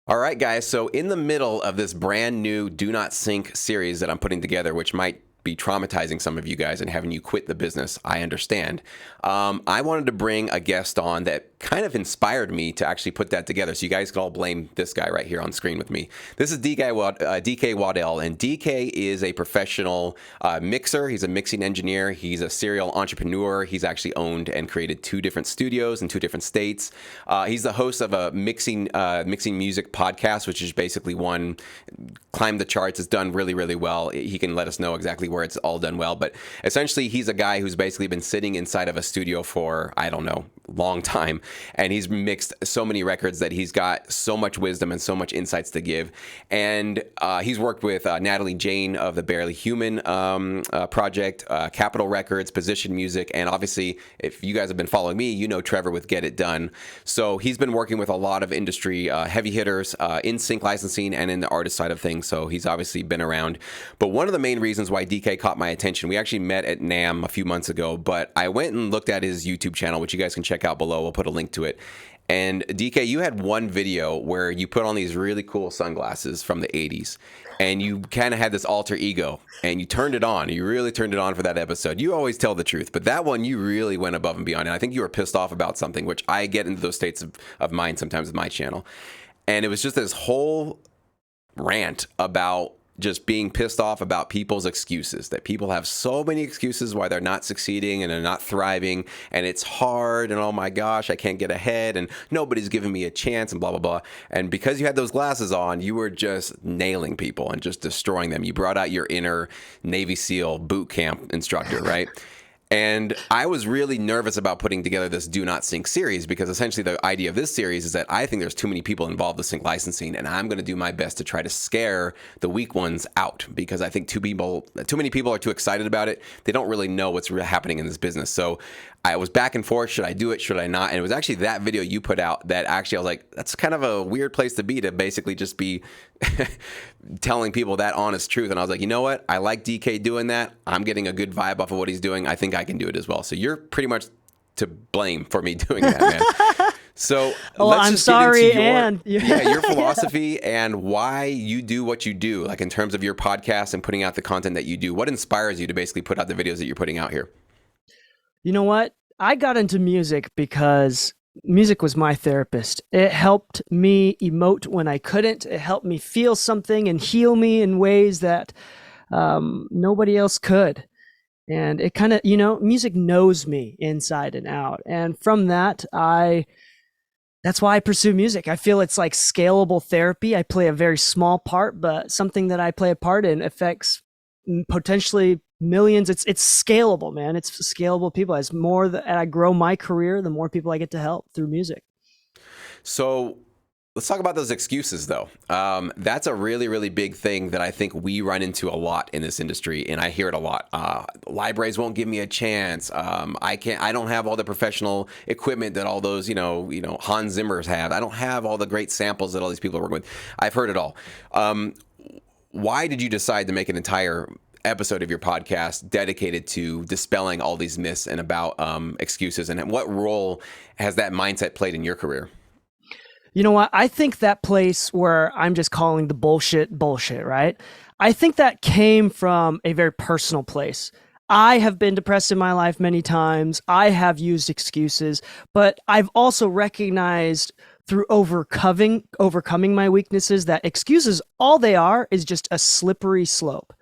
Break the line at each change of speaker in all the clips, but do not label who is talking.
All right, guys. So, in the middle of this brand new Do Not Sync series that I'm putting together, which might be traumatizing some of you guys and having you quit the business, I understand. I wanted to bring a guest on that kind of inspired me to actually put that together. So, you guys can all blame this guy right here on screen with me. This is DK Waddell, and DK is a professional mixer. He's a mixing engineer. He's a serial entrepreneur. He's actually owned and created two different studios in two different states. He's the host of a mixing music podcast, which is basically one climbed the charts. It's done really, really well. He can let us know exactly where it's all done well. But essentially, he's a guy who's basically been sitting inside of a studio for, I don't know, long time. And he's mixed so many records that he's got so much wisdom and so much insights to give. And he's worked with Natalie Jane of the Barely Human project, Capitol Records, Position Music, and obviously, if you guys have been following me, you know Trevor with Get It Done. So he's been working with a lot of industry heavy hitters in sync licensing and in the artist side of things. So he's obviously been around. But one of the main reasons why DK caught my attention, we actually met at NAMM a few months ago, but I went and looked at his YouTube channel, which you guys can check out below. We'll put a link to it. And DK, you had one video where you put on these really cool sunglasses from the 80s and you kind of had this alter ego and you turned it on. You really turned it on for that episode. You always tell the truth, but that one you really went above and beyond. And I think you were pissed off about something, which I get into those states of mind sometimes with my channel. And it was just this whole rant about just being pissed off about people's excuses, that people have so many excuses why they're not succeeding and they're not thriving, and it's hard, and oh my gosh, I can't get ahead, and nobody's giving me a chance, and blah, blah, blah. And because you had those glasses on, you were just nailing people and just destroying them. You brought out your inner Navy SEAL boot camp instructor, right? And I was really nervous about putting together this Do Not Sync series because essentially the idea of this series is that I think there's too many people involved with sync licensing, and I'm going to do my best to try to scare the weak ones out because I think too many people are too excited about it. They don't really know what's really happening in this business. So I was back and forth. Should I do it? Should I not? And it was actually that video you put out that actually I was like, that's kind of a weird place to be, to basically just be telling people that honest truth. And I was like, you know what? I like DK doing that. I'm getting a good vibe off of what he's doing. I think I can do it as well. So you're pretty much to blame for me doing that, man. So let's
I'm
just
sorry,
get into
and
your philosophy and why you do what you do, like in terms of your podcast and putting out the content that you do. What inspires you to basically put out the videos that you're putting out here?
you know what? I got into music because music was my therapist. It helped me emote when I couldn't. It helped me feel something and heal me in ways that nobody else could. And it kind of, music knows me inside and out. And from that, that's why I pursue music. I feel it's like scalable therapy. I play a very small part, but something that I play a part in affects potentially millions. It's scalable, man. It's scalable people. As more that I grow my career, the more people I get to help through music.
So let's talk about those excuses, though. That's a really, really big thing that I think we run into a lot in this industry, and I hear it a lot. Libraries won't give me a chance. I can't. I don't have all the professional equipment that all those, Hans Zimmers have. I don't have all the great samples that all these people are working with. I've heard it all. Why did you decide to make an entire episode of your podcast dedicated to dispelling all these myths and about excuses, and what role has that mindset played in your career?
You know what? I think that place where I'm just calling the bullshit, right? I think that came from a very personal place. I have been depressed in my life many times. I have used excuses, but I've also recognized through overcoming my weaknesses that excuses, all they are is just a slippery slope.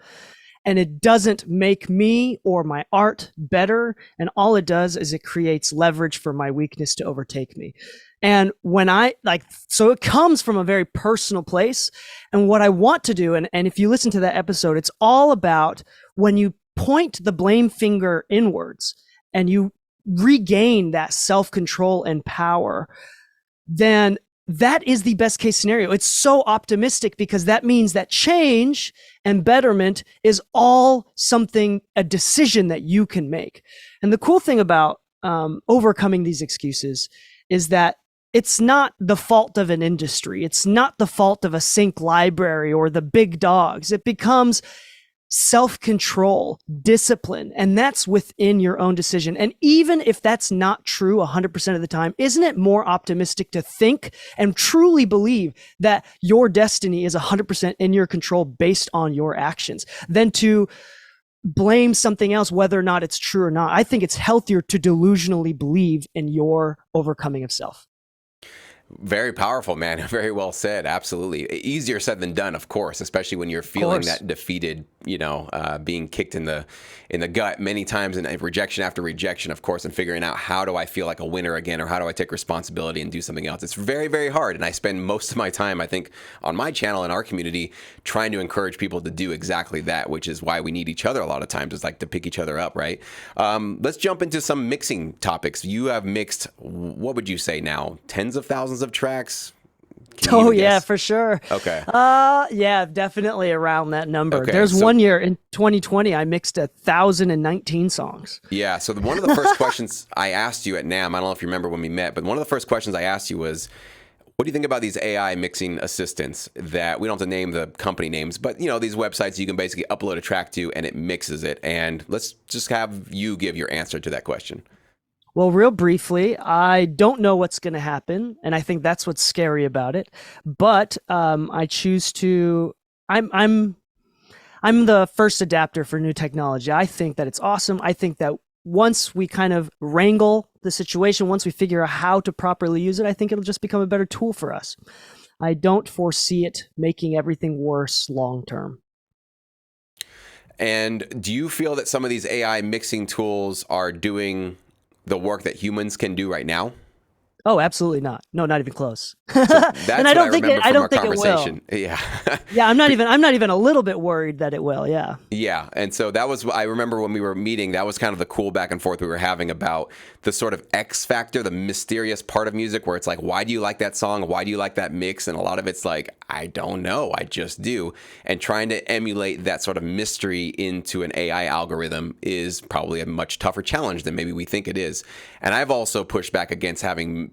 And it doesn't make me or my art better. And all it does is it creates leverage for my weakness to overtake me. And so it comes from a very personal place. And what I want to do, and if you listen to that episode, it's all about when you point the blame finger inwards and you regain that self-control and power, then that is the best case scenario. It's so optimistic because that means that change and betterment is all a decision that you can make. And the cool thing about overcoming these excuses is that it's not the fault of an industry. It's not the fault of a sync library or the big dogs. It becomes self-control, discipline, and that's within your own decision. And even if that's not true 100% of the time, isn't it more optimistic to think and truly believe that your destiny is 100% in your control based on your actions than to blame something else, whether or not it's true or not? I think it's healthier to delusionally believe in your overcoming of self.
Very powerful, man. Very well said. Absolutely. Easier said than done, of course, especially when you're feeling that defeated, being kicked in the gut many times, and rejection after rejection, of course, and figuring out, how do I feel like a winner again, or how do I take responsibility and do something else? It's very, very hard. And I spend most of my time, I think, on my channel in our community trying to encourage people to do exactly that, which is why we need each other a lot of times, is like to pick each other up, right? Let's jump into some mixing topics. You have mixed, what would you say now, tens of thousands of tracks?
Oh yeah, for sure.
Okay.
Yeah, definitely around that number.
Okay,
There's one year in 2020 I mixed 1,019 songs.
Yeah. So one of the first questions I asked you at NAMM, I don't know if you remember when we met, but one of the first questions I asked you was, what do you think about these AI mixing assistants that, we don't have to name the company names, but these websites you can basically upload a track to and it mixes it? And let's just have you give your answer to that question.
Well, real briefly, I don't know what's going to happen, and I think that's what's scary about it. But I choose to. I'm the first adapter for new technology. I think that it's awesome. I think that once we kind of wrangle the situation, once we figure out how to properly use it, I think it'll just become a better tool for us. I don't foresee it making everything worse long term.
And do you feel that some of these AI mixing tools are doing the work that humans can do right now?
Oh, absolutely not. No, not even close.
So that's
and I don't think it will.
Yeah.
Yeah, I'm not even a little bit worried that it will. Yeah.
Yeah. And so that was, I remember when we were meeting, that was kind of the cool back and forth we were having about the sort of X factor, the mysterious part of music, where it's like, why do you like that song? Why do you like that mix? And a lot of it's like, I don't know, I just do. And trying to emulate that sort of mystery into an AI algorithm is probably a much tougher challenge than maybe we think it is. And I've also pushed back against having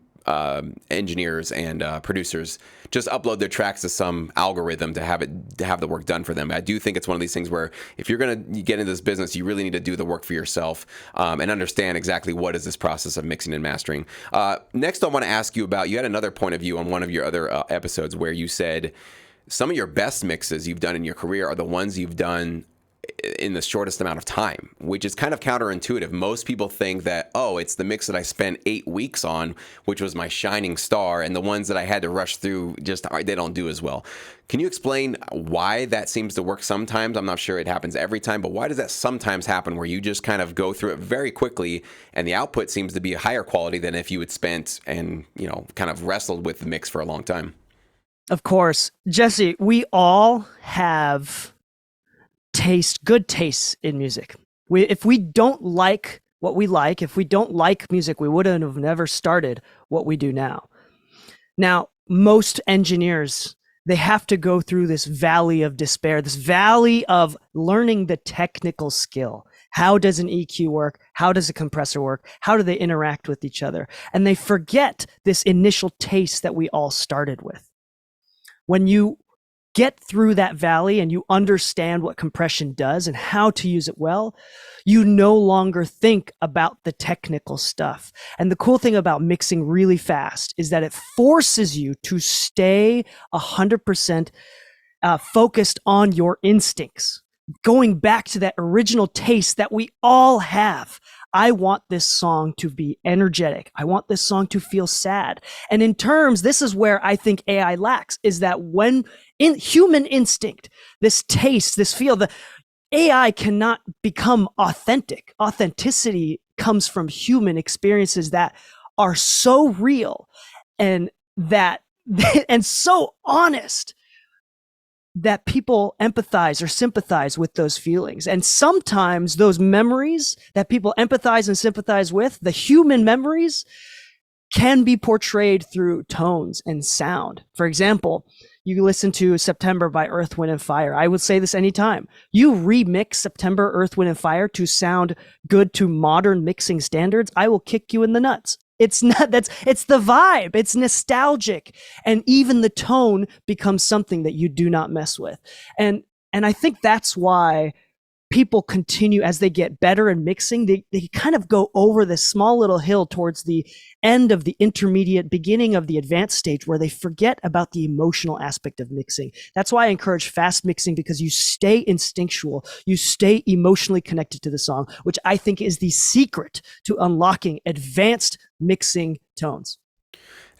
engineers and producers just upload their tracks to some algorithm to have the work done for them. I do think it's one of these things where if you're going to get into this business, you really need to do the work for yourself and understand exactly what is this process of mixing and mastering. Next, I want to ask you about, you had another point of view on one of your other episodes where you said some of your best mixes you've done in your career are the ones you've done in the shortest amount of time, which is kind of counterintuitive. Most people think that, oh, it's the mix that I spent 8 weeks on, which was my shining star, and the ones that I had to rush through, they don't do as well. Can you explain why that seems to work sometimes? I'm not sure it happens every time, but why does that sometimes happen where you just kind of go through it very quickly and the output seems to be higher quality than if you had spent and, kind of wrestled with the mix for a long time?
Of course. Jesse, we all have good taste in music. If we don't like what we like, if we don't like music, we wouldn't have never started what we do now. Now, most engineers, they have to go through this valley of despair, this valley of learning the technical skill. How does an EQ work? How does a compressor work? How do they interact with each other? And they forget this initial taste that we all started with. When you get through that valley and you understand what compression does and how to use it well, you no longer think about the technical stuff. And the cool thing about mixing really fast is that it forces you to stay 100% focused on your instincts, going back to that original taste that we all have. I want this song to be energetic. I want this song to feel sad. And in terms, this is where I think AI lacks, is that when in human instinct, this taste, this feel, the AI cannot become authentic. Authenticity comes from human experiences that are so real and and so honest that people empathize or sympathize with those feelings. And sometimes those memories that people empathize and sympathize with, the human memories, can be portrayed through tones and sound. For example, you listen to September by Earth, Wind & Fire. I would say this anytime. You remix September, Earth, Wind & Fire to sound good to modern mixing standards, I will kick you in the nuts. It's the vibe. It's nostalgic. And even the tone becomes something that you do not mess with. And I think that's why people continue as they get better in mixing, they kind of go over this small little hill towards the end of the intermediate, beginning of the advanced stage, where they forget about the emotional aspect of mixing. That's why I encourage fast mixing, because you stay instinctual, you stay emotionally connected to the song, which I think is the secret to unlocking advanced mixing tones.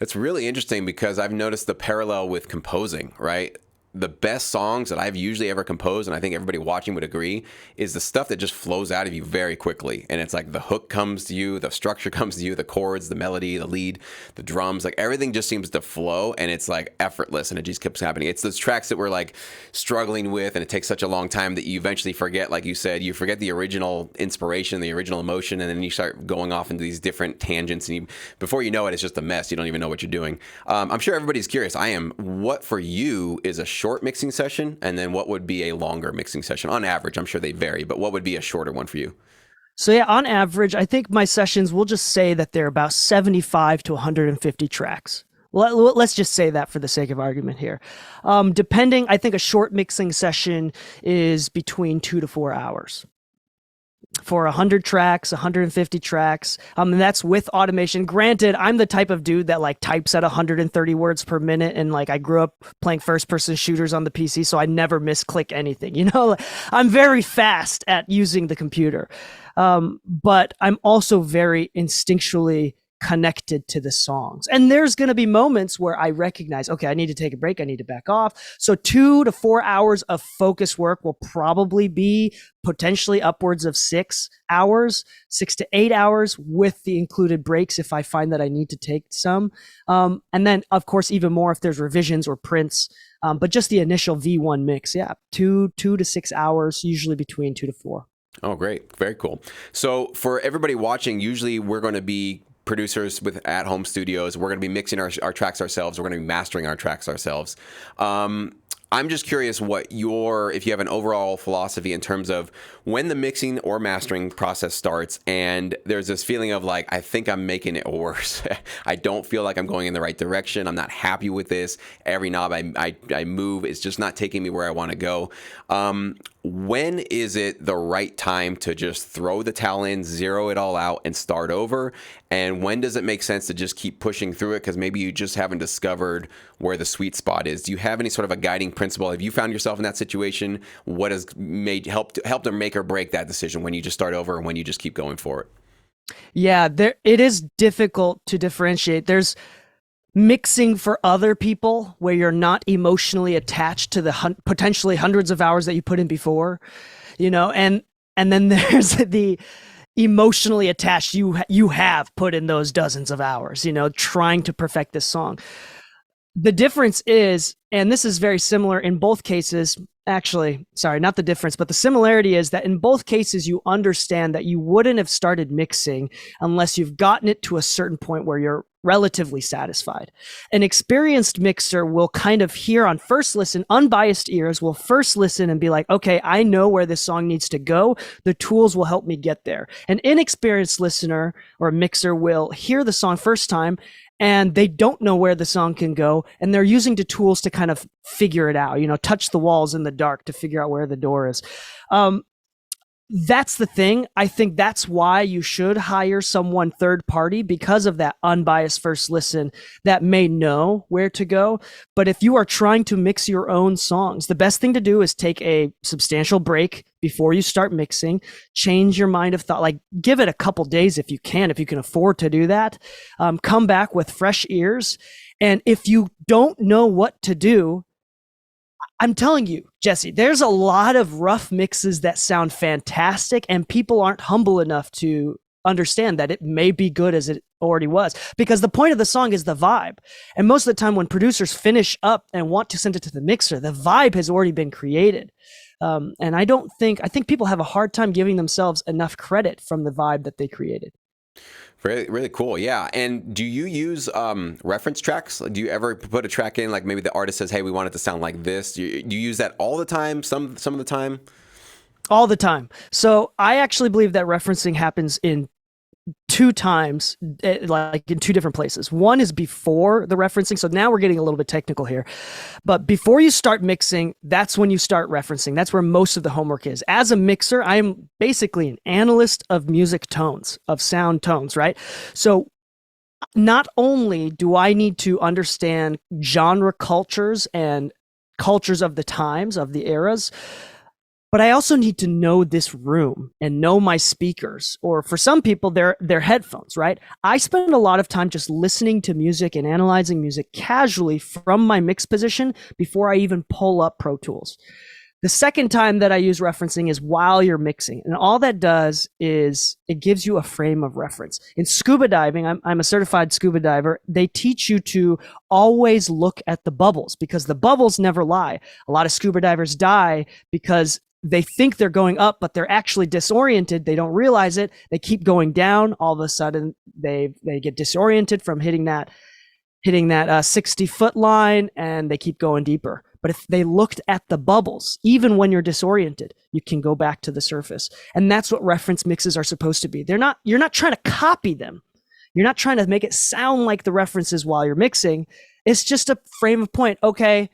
It's really interesting because I've noticed the parallel with composing, right? The best songs that I've usually ever composed, and I think everybody watching would agree, is the stuff that just flows out of you very quickly. And it's like the hook comes to you, the structure comes to you, the chords, the melody, the lead, the drums, like everything just seems to flow, and it's like effortless, and it just keeps happening. It's those tracks that we're like struggling with, and it takes such a long time that you eventually forget, like you said, you forget the original inspiration, the original emotion, and then you start going off into these different tangents, and before you know it, it's just a mess. You don't even know what you're doing. I'm sure everybody's curious. I am. What for you is a short mixing session, and then what would be a longer mixing session on average? I'm sure they vary, but what would be a shorter one for you?
So yeah, on average, I think my sessions, we'll just say that they're about 75 to 150 tracks. Let's just say that for the sake of argument here. Depending, I think a short mixing session is between 2 to 4 hours. For 100 tracks, 150 tracks. And that's with automation. Granted, I'm the type of dude that like types at 130 words per minute. And like I grew up playing first person shooters on the PC, so I never misclick anything. You know, I'm very fast at using the computer. But I'm also very instinctually connected to the songs. And there's going to be moments where I recognize, okay, I need to take a break. I need to back off. So 2 to 4 hours of focus work will probably be potentially upwards of 6 hours, 6 to 8 hours with the included breaks if I find that I need to take some. And then, of course, even more if there's revisions or prints. But just the initial V1 mix, yeah, 2 to 6 hours, usually between 2 to 4.
Oh, great. Very cool. So for everybody watching, usually we're going to be producers with at-home studios. We're going to be mixing our tracks ourselves. We're going to be mastering our tracks ourselves. I'm just curious if you have an overall philosophy in terms of when the mixing or mastering process starts and there's this feeling of like, I think I'm making it worse. I don't feel like I'm going in the right direction. I'm not happy with this. Every knob I move, it's just not taking me where I want to go. When is it the right time to just throw the towel in, zero it all out, and start over? And when does it make sense to just keep pushing through it because maybe you just haven't discovered where the sweet spot is? Do you have any sort of a guiding principle? Have you found yourself in that situation? What has helped to make or break that decision when you just start over and when you just keep going forward?
Yeah, it is difficult to differentiate. There's mixing for other people where you're not emotionally attached to the potentially hundreds of hours that you put in before, you know, and then there's the emotionally attached you have put in those dozens of hours, you know, trying to perfect this song. The difference is, and this is very similar in both cases, actually, sorry, not the difference, but the similarity is that in both cases, you understand that you wouldn't have started mixing unless you've gotten it to a certain point where you're relatively satisfied. An experienced mixer will kind of hear on first listen, unbiased ears will first listen and be like, okay, I know where this song needs to go. The tools will help me get there. An inexperienced listener or mixer will hear the song first time and they don't know where the song can go, and they're using the tools to kind of figure it out, you know, touch the walls in the dark to figure out where the door is. That's the thing. I think that's why you should hire someone third party, because of that unbiased first listen that may know where to go. But if you are trying to mix your own songs, the best thing to do is take a substantial break before you start mixing, change your mind of thought, like give it a couple days if you can afford to do that. Come back with fresh ears. And if you don't know what to do, I'm telling you, Jesse, there's a lot of rough mixes that sound fantastic, and people aren't humble enough to understand that it may be good as it already was, because the point of the song is the vibe. And most of the time when producers finish up and want to send it to the mixer, the vibe has already been created. And I think people have a hard time giving themselves enough credit from the vibe that they created.
Really, really cool. Yeah. And do you use reference tracks? Do you ever put a track in, like maybe the artist says, hey, we want it to sound like this? Do you use that all the time, some of the time?
All the time. So I actually believe that referencing happens in two times, like in two different places. One is before the referencing. So now we're getting a little bit technical here. But before you start mixing, that's when you start referencing. That's where most of the homework is. As a mixer, I am basically an analyst of music tones, of sound tones, right? So not only do I need to understand genre cultures and cultures of the times, of the eras, but I also need to know this room and know my speakers, or for some people, their headphones, right? I spend a lot of time just listening to music and analyzing music casually from my mix position before I even pull up Pro Tools. The second time that I use referencing is while you're mixing. And all that does is it gives you a frame of reference. In scuba diving, I'm a certified scuba diver. They teach you to always look at the bubbles because the bubbles never lie. A lot of scuba divers die because they think they're going up, but they're actually disoriented. They don't realize it. They keep going down. All of a sudden, they get disoriented from hitting that 60-foot line, and they keep going deeper. But if they looked at the bubbles, even when you're disoriented, you can go back to the surface. And that's what reference mixes are supposed to be. You're not trying to copy them. You're not trying to make it sound like the references while you're mixing. It's just a frame of point. Okay,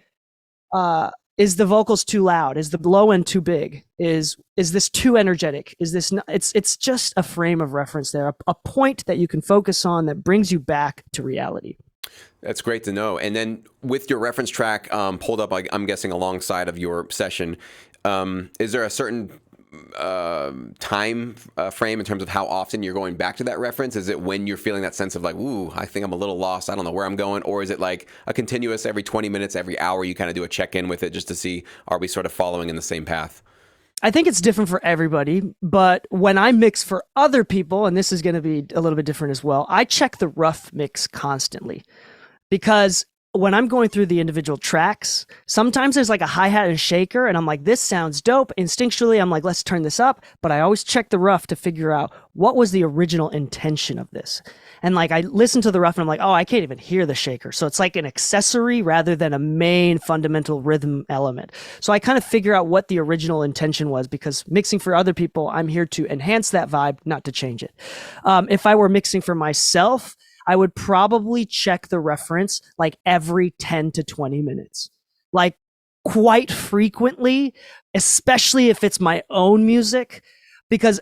is the vocals too loud? Is the low end too big? Is this too energetic? Is this not? It's just a frame of reference there, a point that you can focus on that brings you back to reality.
That's great to know. And then with your reference track pulled up, I'm guessing alongside of your session, is there a certain time frame in terms of how often you're going back to that reference? Is it when you're feeling that sense of like, ooh, I think I'm a little lost, I don't know where I'm going? Or is it like a continuous every 20 minutes, every hour, you kind of do a check-in with it just to see, are we sort of following in the same path?
I think it's different for everybody, but when I mix for other people, and this is going to be a little bit different as well, I check the rough mix constantly. Because when I'm going through the individual tracks, sometimes there's like a hi-hat and shaker, and I'm like, this sounds dope. Instinctually, I'm like, let's turn this up. But I always check the rough to figure out what was the original intention of this. And like, I listen to the rough and I'm like, oh, I can't even hear the shaker. So it's like an accessory rather than a main fundamental rhythm element. So I kind of figure out what the original intention was, because mixing for other people, I'm here to enhance that vibe, not to change it. If I were mixing for myself, I would probably check the reference like every 10 to 20 minutes, like quite frequently, especially if it's my own music. Because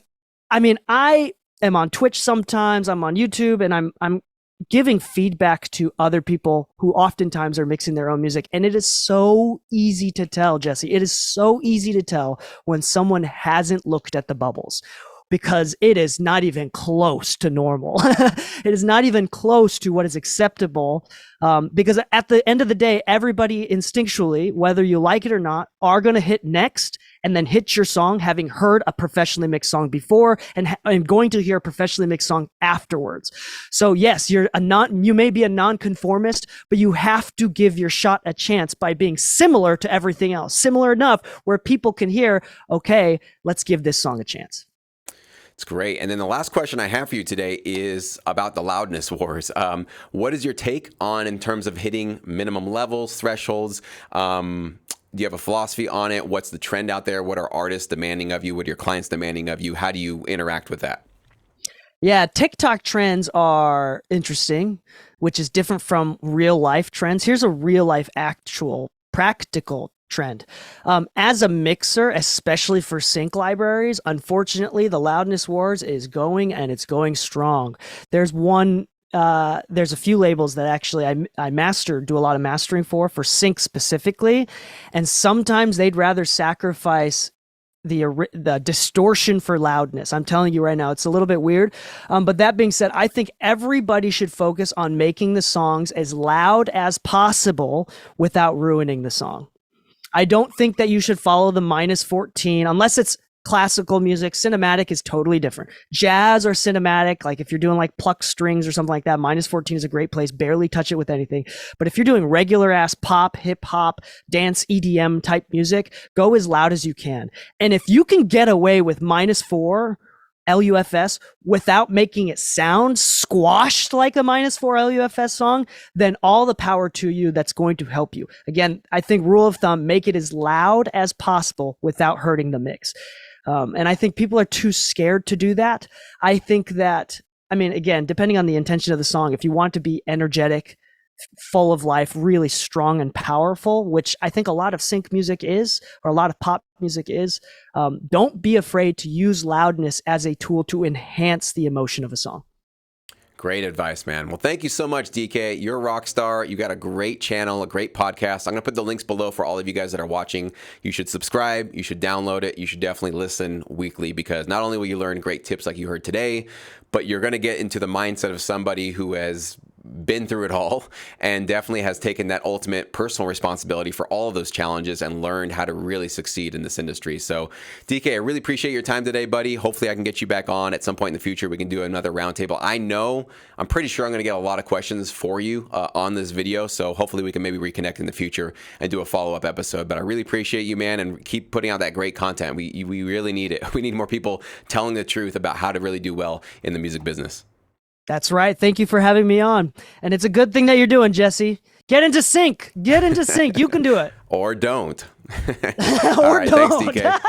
I mean, I am on Twitch sometimes, I'm on YouTube, and I'm giving feedback to other people who oftentimes are mixing their own music. And it is so easy to tell, Jesse. It is so easy to tell when someone hasn't looked at the bubbles, because it is not even close to normal. It is not even close to what is acceptable. Because at the end of the day, everybody instinctually, whether you like it or not, are going to hit next and then hit your song, having heard a professionally mixed song before and going to hear a professionally mixed song afterwards. So yes, you may be a nonconformist, but you have to give your shot a chance by being similar to everything else, similar enough where people can hear, okay, let's give this song a chance.
It's great. And then the last question I have for you today is about the loudness wars. What is your take on in terms of hitting minimum levels, thresholds? Do you have a philosophy on it? What's the trend out there? What are artists demanding of you? What are your clients demanding of you? How do you interact with that?
Yeah, TikTok trends are interesting, which is different from real life trends. Here's a real life actual practical trend. As a mixer, especially for sync libraries, unfortunately, the loudness wars is going, and it's going strong. There's a few labels that actually I do a lot of mastering for sync specifically, and sometimes they'd rather sacrifice the distortion for loudness. I'm telling you right now, it's a little bit weird. But that being said, I think everybody should focus on making the songs as loud as possible without ruining the song. I don't think that you should follow the -14 unless it's classical music. Cinematic is totally different. Jazz or cinematic, like if you're doing like pluck strings or something like that, -14 is a great place. Barely touch it with anything. But if you're doing regular ass pop, hip hop, dance, EDM type music, go as loud as you can. And if you can get away with -4 LUFS without making it sound squashed like a -4 LUFS song, then all the power to you. That's going to help you. Again, I think rule of thumb, make it as loud as possible without hurting the mix. And I think people are too scared to do that. I think that I mean, again, depending on the intention of the song, if you want to be energetic, full of life, really strong and powerful, which I think a lot of sync music is, or a lot of pop music is, don't be afraid to use loudness as a tool to enhance the emotion of a song.
Great advice, man. Well, thank you so much, DK. You're a rock star. You got a great channel, a great podcast. I'm going to put the links below for all of you guys that are watching. You should subscribe. You should download it. You should definitely listen weekly, because not only will you learn great tips like you heard today, but you're going to get into the mindset of somebody who has been through it all and definitely has taken that ultimate personal responsibility for all of those challenges and learned how to really succeed in this industry. So DK, I really appreciate your time today, buddy. Hopefully I can get you back on at some point in the future. We can do another roundtable. I'm pretty sure I'm going to get a lot of questions for you on this video. So hopefully we can maybe reconnect in the future and do a follow-up episode. But I really appreciate you, man, and keep putting out that great content. We really need it. We need more people telling the truth about how to really do well in the music business.
That's right. Thank you for having me on. And it's a good thing that you're doing, Jesse. Get into sync. Get into sync. You can do it.
Or don't.
Or
All right,
don't.
thanks, DK.